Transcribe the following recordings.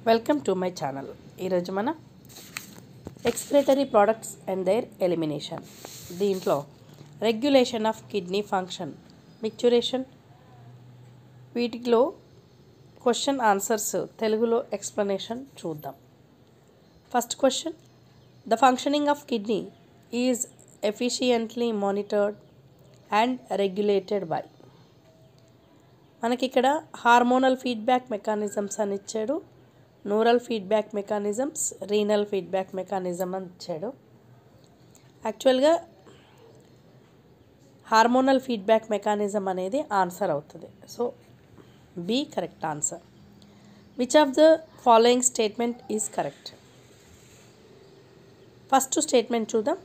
Welcome to my channel. ఈరోజు మన excretory products and their elimination, దీంట్లో regulation of kidney function, micturition, వీటిలో question answers తెలుగులో explanation చూద్దాం. First question, the functioning of kidney is efficiently monitored and regulated by. మనకి ఇక్కడ hormonal feedback mechanisms అని ఇచ్చాడు, neural feedback mechanisms, renal feedback mechanism అని ఇచ్చాడు. యాక్చువల్గా హార్మోనల్ ఫీడ్బ్యాక్ మెకానిజం అనేది ఆన్సర్ అవుతుంది. So b correct answer. Which of the following statement is correct? First statement చూద్దాం.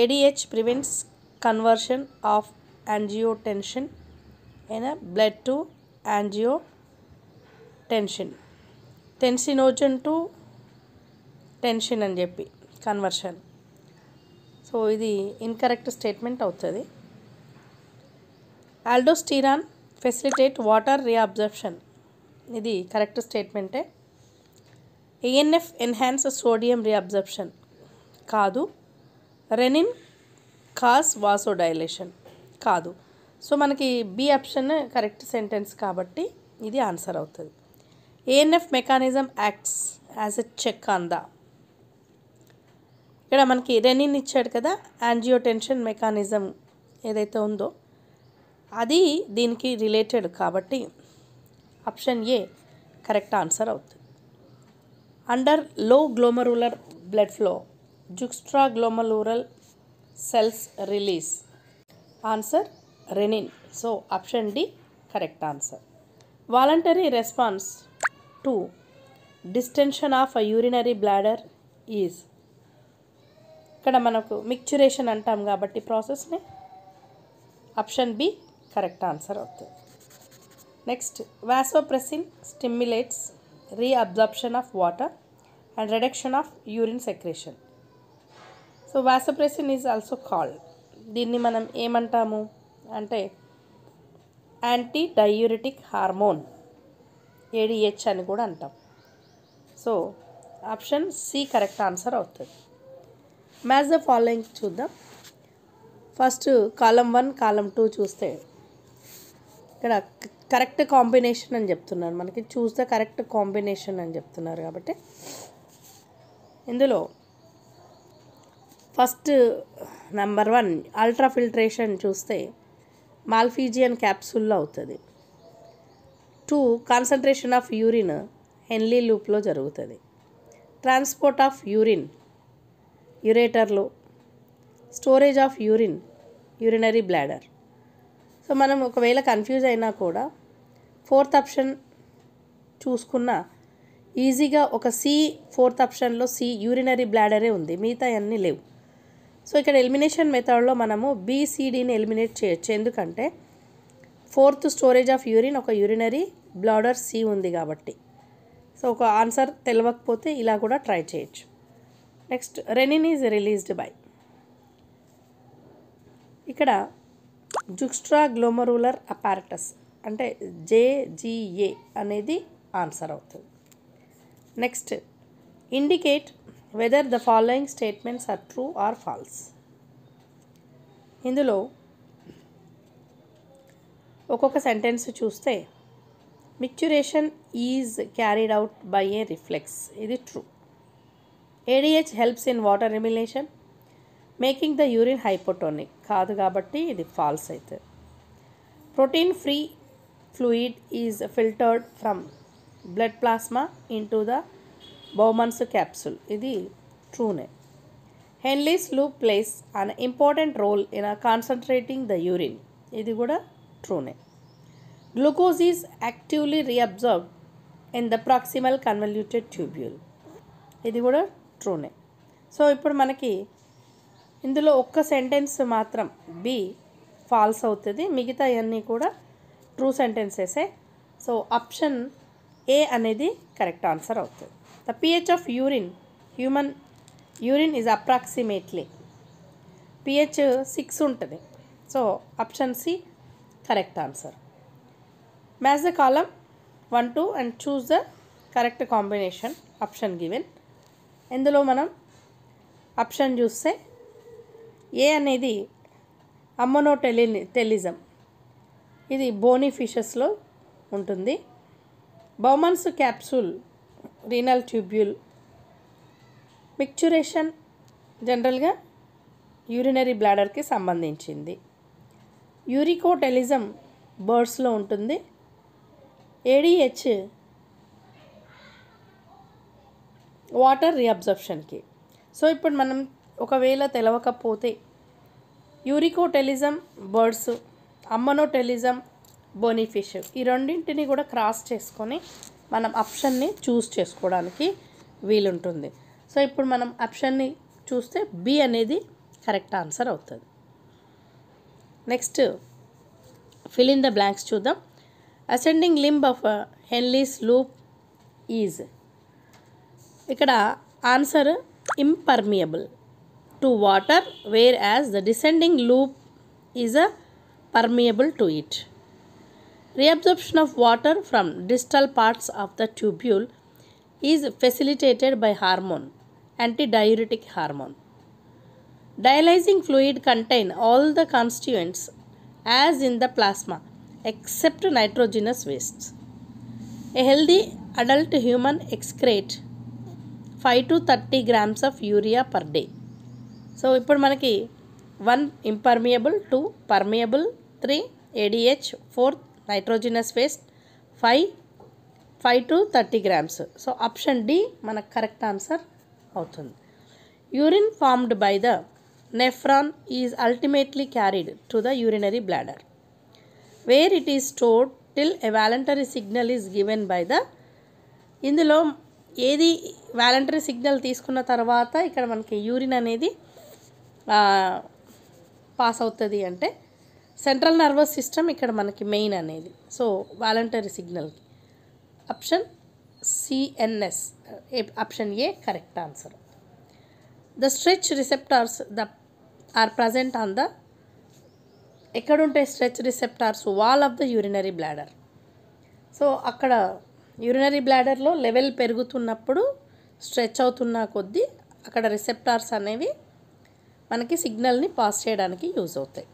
ADH prevents conversion of angiotensin in a blood to angiotensin, tensinogen to tension అని చెప్పి conversion. So ఇది incorrect statement అవుతుంది. Aldosterone facilitate water reabsorption, ఇది correct స్టేట్మెంటే. ANF enhance sodium reabsorption, కాదు. Renin cause vasodilation, కాదు. So మనకి బి ఆప్షన్ కరెక్ట్ సెంటెన్స్ కాబట్టి ఇది ఆన్సర్ అవుతుంది. ANF mechanism acts as a check on the, ఇక్కడ మనకి రెనిన్ ఇచ్చాడు కదా, యాంజియోటెన్షన్ మెకానిజం ఏదైతే ఉందో అది దీనికి రిలేటెడ్ కాబట్టి ఆప్షన్ ఏ కరెక్ట్ ఆన్సర్ అవుతుంది. Under low glomerular blood flow juxtaglomerular cells release, answer renin. So option D correct answer. Voluntary response to distension of a urinary bladder is, ఇక్కడ మనకు micturition అంటాం కాబట్టి ప్రాసెస్ని ఆప్షన్ బి కరెక్ట్ ఆన్సర్ అవుతుంది. Next, vasopressin stimulates reabsorption of water and reduction of urine secretion. So vasopressin is also called, దీన్ని మనం ఏమంటాము అంటే యాంటీ డయూరిటిక్ హార్మోన్, ADH అని కూడా అంటాం. So option C correct answer అవుతుంది. మ్యాచ్ ద ఫాలోయింగ్ చూద్దాం. ఫస్ట్ కాలమ్ 1 కాలమ్ 2 చూస్తే ఇక్కడ కరెక్ట్ కాంబినేషన్ అని చెప్తున్నారు, మనకి చూస్ ద కరెక్ట్ కాంబినేషన్ అని చెప్తున్నారు. కాబట్టి ఇందులో ఫస్ట్ నెంబర్ 1 అల్ట్రా ఫిల్ట్రేషన్ చూస్తే మాల్ఫీజియన్ క్యాప్సూల్లో అవుతుంది. 2 కాన్సన్ట్రేషన్ ఆఫ్ యూరిన్ హెన్లీ లూప్లో జరుగుతుంది. ట్రాన్స్పోర్ట్ ఆఫ్ యూరిన్ యురేటర్లో, storage of urine urinary bladder. So మనం ఒకవేళ కన్ఫ్యూజ్ అయినా కూడా ఫోర్త్ ఆప్షన్ చూసుకున్న ఈజీగా ఒక సి, ఫోర్త్ ఆప్షన్లో సి యూరినరీ బ్లాడరే ఉంది, మిగతా అన్నీ లేవు. సో ఇక్కడ ఎలిమినేషన్ మెథడ్లో మనము BCDని ఎలిమినేట్ చేయొచ్చు, ఎందుకంటే ఫోర్త్ స్టోరేజ్ ఆఫ్ యూరిన్ ఒక యూరినరీ బ్లాడర్ సి ఉంది కాబట్టి. సో ఒక ఆన్సర్ తెలియకపోతే ఇలా కూడా ట్రై చేయొచ్చు. Next, renin is released by, ఇక్కడ జుక్స్ట్రా గ్లోమరులర్ అపారటస్ అంటే JGA అనేది ఆన్సర్ అవుతుంది. Next, indicate whether the following statements are true or false. ఇందులో ఒక్కొక్క సెంటెన్స్ చూస్తే micturition is carried out by a reflex, ఇది true. ADH helps in water elimination making the urine hypotonic, కాదు కాబట్టి ఇది ఫాల్స్ అవుతుంది. Protein free fluid is filtered from blood plasma into the Bowman's capsule, ఇది ట్రూనే. హెన్లీస్ loop plays an important role in concentrating the urine, ఇది కూడా ట్రూనే. Glucose is actively reabsorbed in the proximal convoluted tubule, ఇది కూడా ట్రూనే. So ఇప్పుడు మనకి ఇందులో ఒక్క సెంటెన్స్ మాత్రం బి ఫాల్స్ అవుతుంది, మిగతా అన్నీ కూడా ట్రూ సెంటెన్సెసే. సో ఆప్షన్ ఏ అనేది కరెక్ట్ ఆన్సర్ అవుతుంది. The pH of urine human urine is approximately, pH 6 ఉంటుంది. So option C correct answer. Match the column 1, 2 and choose the correct combination option given. ఇందులో మనం ఆప్షన్ చూస్తే ఏ అనేది అమ్మోనోటెలిజం, ఇది బోనీ ఫిషెస్లో ఉంటుంది. Bowman's capsule renal tubule. Micturition జనరల్గా urinary బ్లాడర్కి సంబంధించింది. యూరికోటెలిజం బర్డ్స్లో ఉంటుంది. ADH water రీఅబ్జర్ప్షన్కి. సో ఇప్పుడు మనం ఒకవేళ తెలవకపోతే యూరికోటెలిజం బర్డ్స్, అమ్మోనోటెలిజం బోనీఫిష్, ఈ రెండింటిని కూడా క్రాస్ చేసుకొని మనం ఆప్షన్ని చూస్ చేసుకోవడానికి వీలుంటుంది. సో ఇప్పుడు మనం ఆప్షన్ని చూస్తే బి అనేది కరెక్ట్ ఆన్సర్ అవుతుంది. Next fill in the blanks చూద్దాం. Ascending limb of Henle's loop is, ఇక్కడ answer impermeable to water, whereas the descending loop is a permeable to it. Reabsorption of water from distal parts of the tubule is facilitated by hormone, antidiuretic hormone. Dialyzing fluid contain all the constituents as in the plasma except nitrogenous wastes. A healthy adult human excrete 5 to 30 grams of urea per day. So ఇప్పుడు మనకి 1 impermeable, 2 permeable, 3 ADH, 4 nitrogenous waste, 5 to 30 grams. So option D మనకు correct answer అవుతుంది. Urine formed by the nephron is ultimately carried to the urinary bladder, where it is stored till a voluntary signal is given by the. ఇందులో ఏది voluntary signal తీసుకున్న తర్వాత ఇక్కడ మనకి urine అనేది pass అవుతుంది అంటే సెంట్రల్ నర్వస్ సిస్టమ్ ఇక్కడ మనకి మెయిన్ అనేది. సో వాలంటరీ సిగ్నల్కి option CNS, option A correct answer. The stretch receptors are present on the, ఎక్కడుంటే stretch receptors wall of the urinary bladder. So అక్కడ యూరినరీ బ్లాడర్లో లెవెల్ పెరుగుతున్నప్పుడు స్ట్రెచ్ అవుతున్న కొద్దీ అక్కడ రిసెప్టార్స్ అనేవి మనకి సిగ్నల్ని పాస్ చేయడానికి యూజ్ అవుతాయి.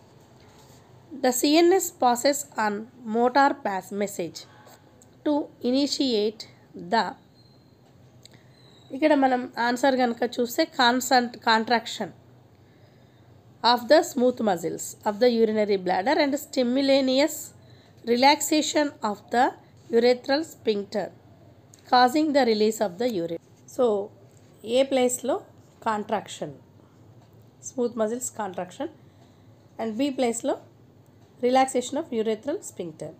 The CNS passes on motor pass message to initiate the, ఇక్కడ మనం ఆన్సర్ కనుక చూస్తే contraction of the smooth muscles of the urinary bladder and simultaneous relaxation of the urethral sphincter causing the release of the urine. So a ప్లేస్లో contraction, smooth muscles contraction, and b ప్లేస్లో relaxation of urethral sphincter.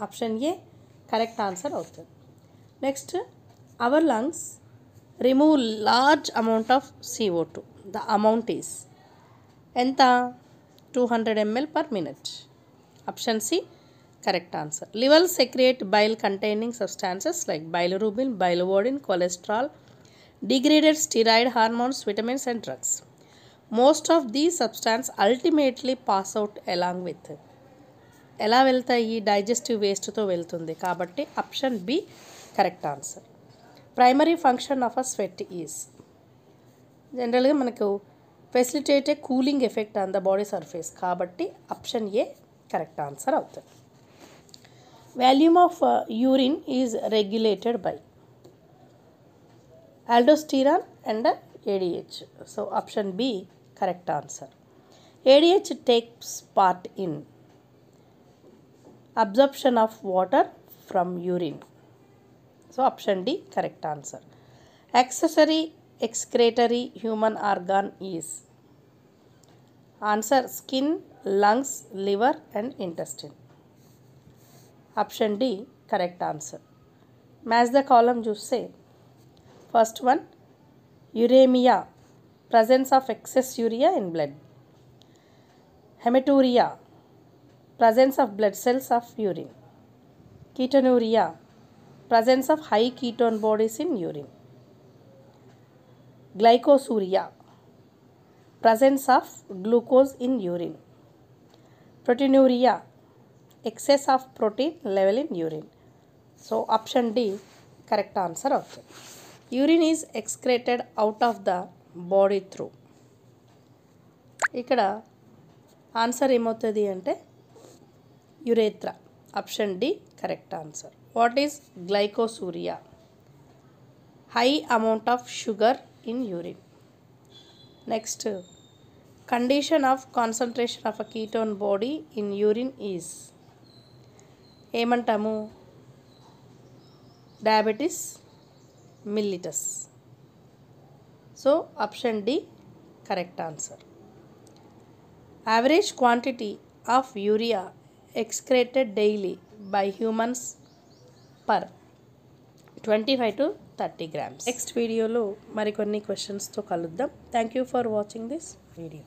Option A correct answer అవుతుంది. Next, our lungs remove large amount of CO2. The amount is ఎంత? 200 ml per minute. Option C correct answer. Liver secrete bile containing substances like bilirubin, biliverdin, cholesterol, degraded steroid hormones, vitamins and drugs. Most of these substances ultimately pass out along with, ఎలా వెళ్తాయి? Digestive వేస్ట్తో వెళ్తుంది కాబట్టి option B correct answer. Primary function of a sweat is, జనరల్గా మనకు facilitate a cooling effect on the body surface కాబట్టి option ఏ correct answer అవుతుంది. Volume of urine is regulated by aldosterone and ADH. So option B correct answer. ADH takes part in absorption of water from urine. So option D correct answer. Accessory excretory human organ is answer skin, lungs, liver and intestine. Option D correct answer. Match the column just say. First one, uremia, presence of excess urea in blood. Hematuria, presence of blood cells of urine. Ketonuria, presence of high ketone bodies in urine. Glycosuria, presence of glucose in urine. Proteinuria, excess of protein level in urine. So option D correct answer అవుతుంది. Urine is excreted out of the body through. ఇక్కడ answer ఏమవుతుంది అంటే urethra. Option D correct answer. What is glycosuria? High amount of sugar in urine. Next, condition of concentration of a ketone body in urine is ఏమంటాము? Diabetes mellitus. So option D correct answer. Average quantity of urea excreted daily by humans per 25 to 30 grams. Next వీడియోలో మరికొన్ని క్వశ్చన్స్తో కలుద్దాం. Thank you for watching this video.